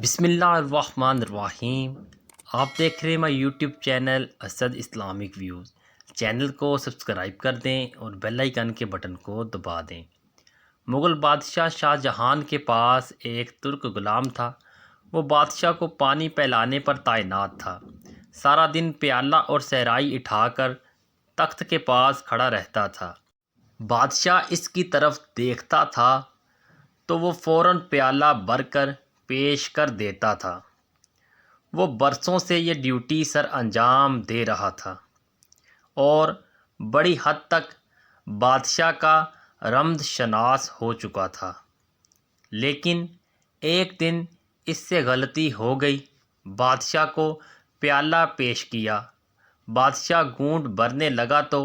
بسم اللہ الرحمن الرحیم۔ آپ دیکھ رہے ہیں میں YouTube channel Asad Islamic views. Channel کو سبسکرائب کر دیں اور بیل آئیکن کے بٹن کو دبا دیں۔ مغل بادشاہ شاہ جہان کے پاس ایک ترک غلام تھا۔ وہ بادشاہ کو پانی پلانے پر تعینات تھا۔ سارا دن پیالہ اور صحرائی اٹھا کر تخت کے پاس کھڑا رہتا تھا۔ بادشاہ اس کی طرف دیکھتا تھا تو وہ فوراً پیالہ بھر کر پیش کر دیتا تھا۔ وہ برسوں سے یہ ڈیوٹی سر انجام دے رہا تھا اور بڑی حد تک بادشاہ کا رمد شناس ہو چکا تھا، لیکن ایک دن اس سے غلطی ہو گئی۔ بادشاہ کو پیالہ پیش کیا۔ بادشاہ گھونٹ بھرنے لگا تو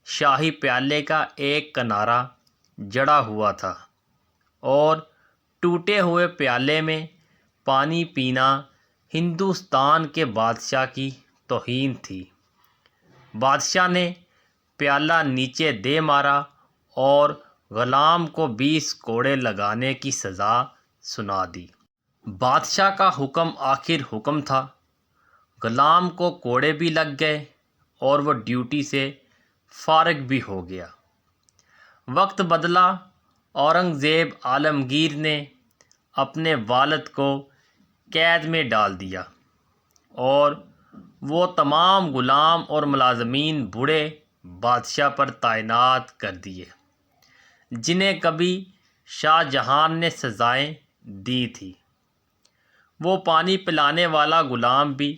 شاہی پیالے کا ایک کنارہ جڑا ہوا تھا اور ٹوٹے ہوئے پیالے میں پانی پینا ہندوستان کے بادشاہ کی توہین تھی۔ بادشاہ نے پیالہ نیچے دے مارا اور غلام کو 20 کوڑے لگانے کی سزا سنا دی۔ بادشاہ کا حکم آخر حکم تھا۔ غلام کو کوڑے بھی لگ گئے اور وہ ڈیوٹی سے فارغ بھی ہو گیا۔ وقت بدلا۔ اورنگزیب عالمگیر نے اپنے والد کو قید میں ڈال دیا اور وہ تمام غلام اور ملازمین بوڑھے بادشاہ پر تعینات کر دیے، جنہیں کبھی شاہ جہان نے سزائیں دی تھیں۔ وہ پانی پلانے والا غلام بھی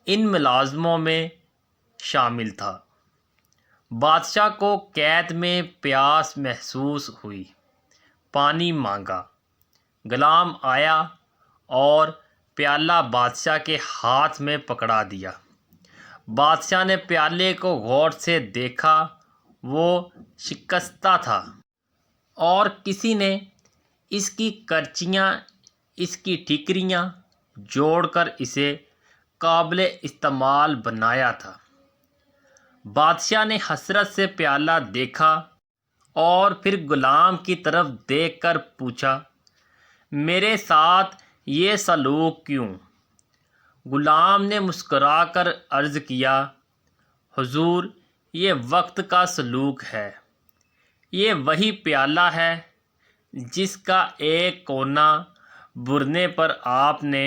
ان ملازموں میں شامل تھا۔ بادشاہ کو قید میں پیاس محسوس ہوئی۔ پانی مانگا۔ غلام آیا اور پیالہ بادشاہ کے ہاتھ میں پکڑا دیا۔ بادشاہ نے پیالے کو غور سے دیکھا۔ وہ شکستہ تھا اور کسی نے اس کی کرچیاں، اس کی ٹھیکریاں جوڑ کر اسے قابل استعمال بنایا تھا۔ بادشاہ نے حسرت سے پیالہ دیکھا اور پھر غلام کی طرف دیکھ کر پوچھا، میرے ساتھ یہ سلوک کیوں؟ غلام نے مسکرا کر عرض کیا، حضور، یہ وقت کا سلوک ہے۔ یہ وہی پیالہ ہے جس کا ایک کونا بھرنے پر آپ نے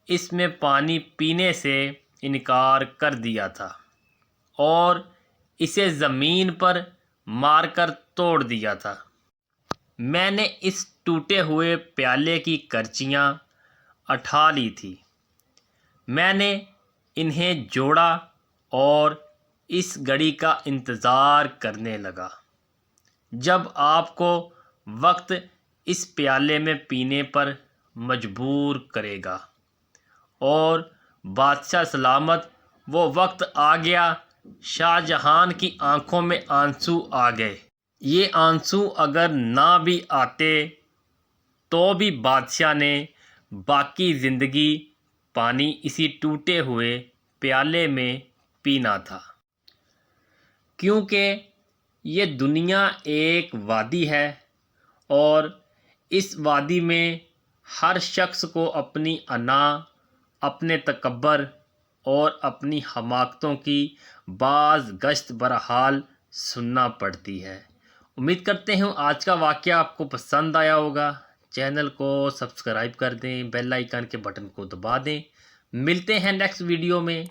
اس میں پانی پینے سے انکار کر دیا تھا اور اسے زمین پر مار کر توڑ دیا تھا۔ میں نے اس ٹوٹے ہوئے پیالے کی کرچیاں اٹھا لی تھیں۔ میں نے انہیں جوڑا اور اس گھڑی کا انتظار کرنے لگا جب آپ کو وقت اس پیالے میں پینے پر مجبور کرے گا، اور بادشاہ سلامت وہ وقت آ گیا۔ شاہ جہان کی آنکھوں میں آنسو آ گئے۔ یہ آنسو اگر نہ بھی آتے تو بھی بادشاہ نے باقی زندگی پانی اسی ٹوٹے ہوئے پیالے میں پینا تھا، کیونکہ یہ دنیا ایک وادی ہے اور اس وادی میں ہر شخص کو اپنی انا، اپنے تکبر اور اپنی حماقتوں کی باز گشت بہرحال سننا پڑتی ہے۔ امید کرتے ہیں آج کا واقعہ آپ کو پسند آیا ہوگا۔ چینل کو سبسکرائب کر دیں، بیل آئیکن کے بٹن کو دبا دیں۔ ملتے ہیں نیکسٹ ویڈیو میں،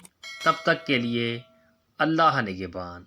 تب تک کے لیے اللہ نگہبان۔